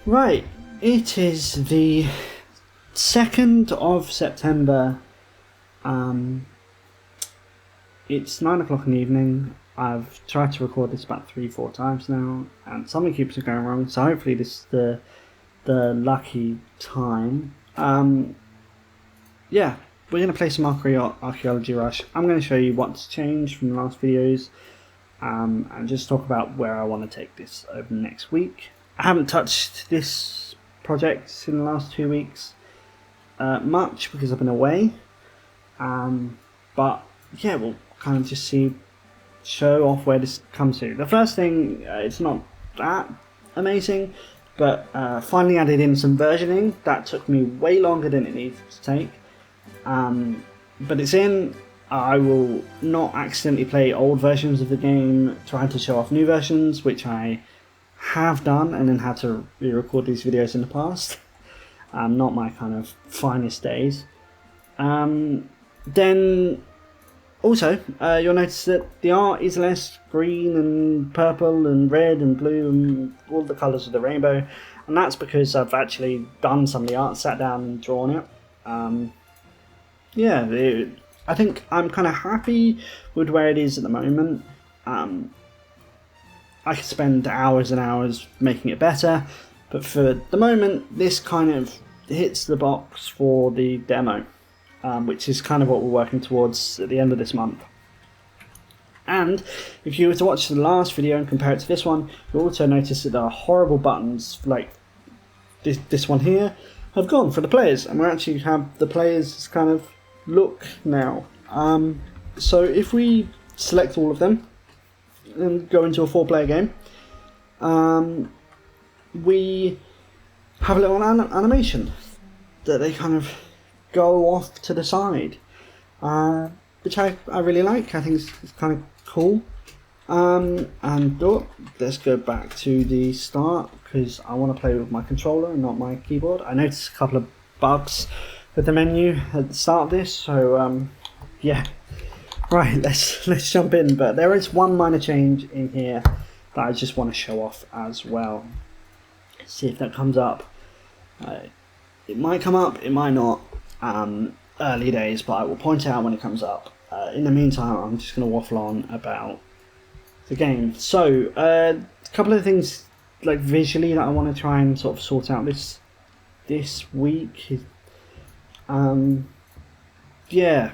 Right, it is the 2nd of September. It's 9 o'clock in the evening. I've tried to record this about 3-4 times now, and something keeps going wrong, so hopefully this is the lucky time. Yeah, we're going to play some Archeology Rush. I'm going to show you what's changed from the last videos, and just talk about where I want to take this over the next week. I haven't touched this project in the last 2 weeks much because I've been away, but yeah, we'll kind of just show off where this comes to. The first thing, it's not that amazing, but finally added in some versioning. That took me way longer than it needed to take, but it's in. I will not accidentally play old versions of the game trying to show off new versions, which I have done and then had to re-record these videos in the past. Not my kind of finest days. Then also you'll notice that the art is less green and purple and red and blue and all the colours of the rainbow, and that's because I've actually done some of the art, sat down and drawn it. I think I'm kind of happy with where it is at the moment. I could spend hours and hours making it better, but for the moment this kind of hits the box for the demo, which is kind of what we're working towards at the end of this month. And if you were to watch the last video and compare it to this one, you'll also notice that there are horrible buttons like this one here have gone for the players, and we actually have the players kind of look now. So if we select all of them and go into a 4-player game, we have a little animation that they kind of go off to the side, which I really like. I think it's kind of cool. And let's go back to the start because I want to play with my controller and not my keyboard. I noticed a couple of bugs with the menu at the start of this, so yeah. Right, let's jump in, but there is one minor change in here that I just want to show off as well. Let's see if that comes up. It might come up, it might not. Early days, but I will point out when it comes up. In the meantime, I'm just going to waffle on about the game. So, a couple of things like visually that I want to try and sort of sort out this week. Yeah.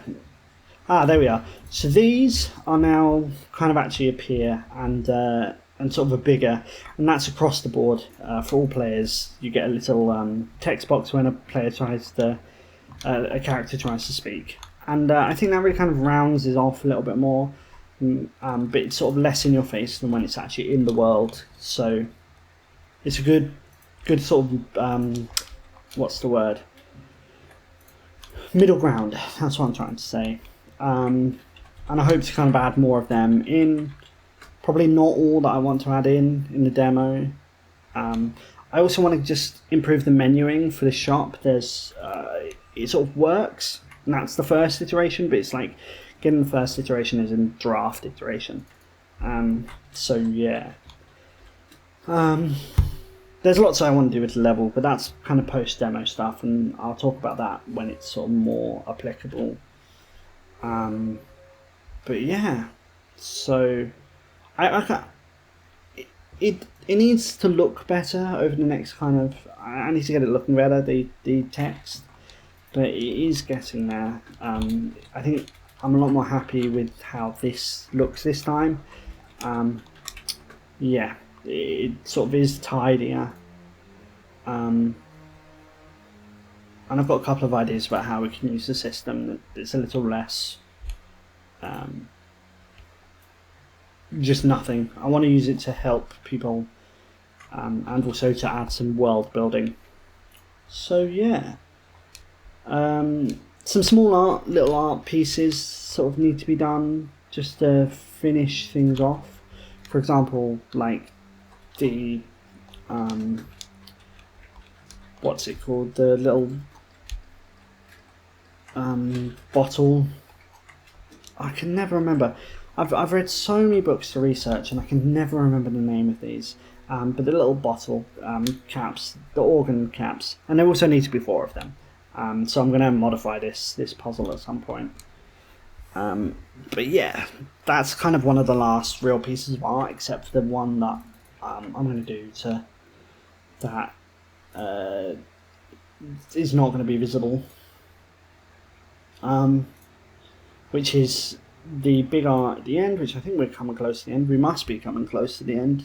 There we are. So these are now kind of actually appear and sort of a bigger, and that's across the board for all players. You get a little text box when a player tries to, a character tries to speak, and I think that really kind of rounds it off a little bit more, but it's sort of less in your face than when it's actually in the world. So it's a good sort of what's the word? Middle ground. That's what I'm trying to say. And I hope to kind of add more of them in. Probably not all that I want to add in the demo. I also want to just improve the menuing for the shop. There's it sort of works, and that's the first iteration, but it's like getting the first iteration is in draft iteration. So yeah. There's lots I want to do with the level, but that's kind of post-demo stuff, and I'll talk about that when it's sort of more applicable. But yeah, so it needs to look better over the next kind of. I need to get it looking better, the text, but it is getting there. I think I'm a lot more happy with how this looks this time. Yeah, it sort of is tidier. And I've got a couple of ideas about how we can use the system that's a little less just nothing. I want to use it to help people, and also to add some world building. So yeah, some small little art pieces sort of need to be done just to finish things off. For example, like the what's it called? The little bottle. I can never remember. I've read so many books to research and I can never remember the name of these. but the little bottle caps, the organ caps, and there also need to be 4 of them. So I'm going to modify this puzzle at some point. But yeah, that's kind of one of the last real pieces of art, except for the one that I'm going to do to that is not going to be visible, which is the big art at the end, which I think we're coming close to the end. We must be coming close to the end.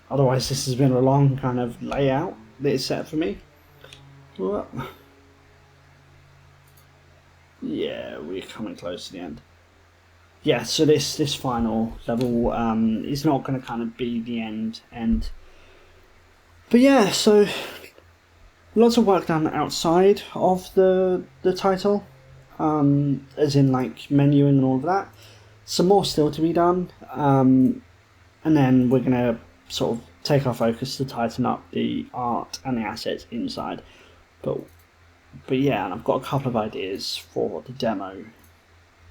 Otherwise this has been a long kind of layout that is set for me. Well, yeah, we're coming close to the end. Yeah, so this final level is not going to kind of be the end. But yeah, so lots of work done outside of the title, as in like menuing and all of that. Some more still to be done, and then we're going to sort of take our focus to tighten up the art and the assets inside. But yeah, and I've got a couple of ideas for the demo.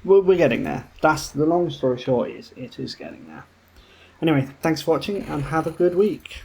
We're getting there. That's the long story short, is it is getting there. Anyway, thanks for watching and have a good week.